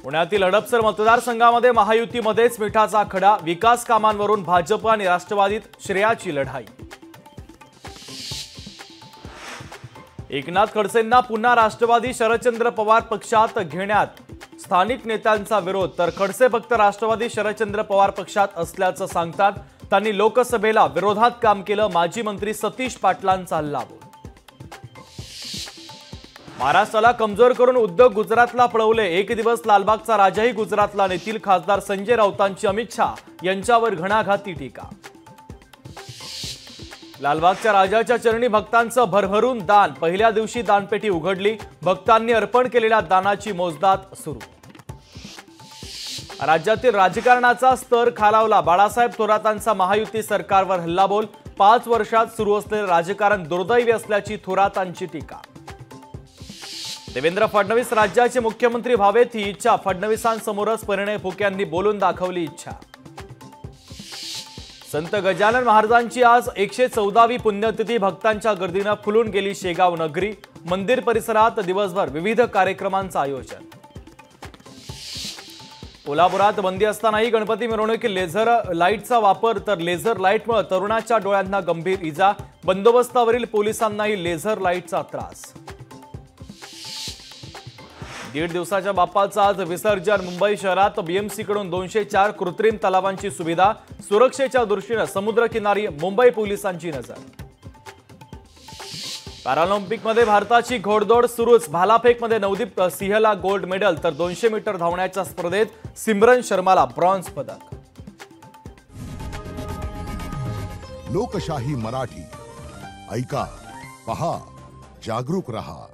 पुण्यातील हडपसर मतदारसंघामध्ये महायुतीमध्येच मिठाचा खडा, विकास कामांवरून भाजप आणि राष्ट्रवादीत श्रेयाची लढाई। एकनाथ खडसेंना पुन्हा राष्ट्रवादी शरदचंद्र पवार पक्षात घेण्यात स्थानिक नेत्यांचा विरोध, तर खडसे फक्त राष्ट्रवादी शरदचंद्र पवार पक्षात असल्याचं सांगतात। त्यांनी लोकसभेला विरोधात काम केलं, माजी मंत्री सतीश पाटलांचा हल्लाबोल। महाराष्ट्राला कमजोर करून उद्धव गुजरातला पळवले, एक दिवस लालबागचा राजाही गुजरातला नेतील, खासदार संजय राऊतांची अमित शहा यांच्यावर घणाघाती टीका। लालबागच्या राजाच्या चरणी भक्तांचं भरभरून दान, पहिल्या दिवशी दानपेटी उघडली, भक्तांनी अर्पण केलेल्या दानाची मोजदाद सुरू। राज्यातील राजकारणाचा स्तर खालावला, बाळासाहेब थोरातांचा महायुती सरकारवर हल्लाबोल, 5 वर्षात सुरू असलेले राजकारण दुर्दैवी असल्याची थोरातांची टीका। देवेंद्र फडणवीस राज्याचे मुख्यमंत्री व्हावेत ही इच्छा, फडणवीसांसमोरच परिणय फुके यांनी बोलून दाखवली इच्छा। संत गजानन महाराजांची आज 114वी पुण्यतिथी, भक्तांच्या गर्दीने फुलून गेली शेगाव नगरी, मंदिर परिसरात दिवसभर विविध कार्यक्रमांचं आयोजन। कोल्हापुरात बंदी असतानाही गणपती मिरवणुकीत लेझर लाईटचा वापर, तर लेझर लाईटमुळे तरुणाच्या डोळ्यांना गंभीर इजा, बंदोबस्तावरील पोलिसांनाही लेझर लाईटचा त्रास। 1.5 दिवसाच्या बाप्पाचं आज विसर्जन, मुंबई शहरात बीएमसी कडून 204 कृत्रिम तलावांची सुविधा, सुरक्षेच्या दृष्टीने समुद्रकिनारी मुंबई पोलिसांची नजर। पॅरालिम्पिकमध्ये भारताची घोडदौड सुरूच, भालाफेकमध्ये नवदीप सिंहला गोल्ड मेडल, तर 200 मीटर धावण्याच्या स्पर्धेत सिमरन शर्माला ब्रॉन्झ पदक। लोकशाही मराठी ऐका, पहा, जागरूक रहा।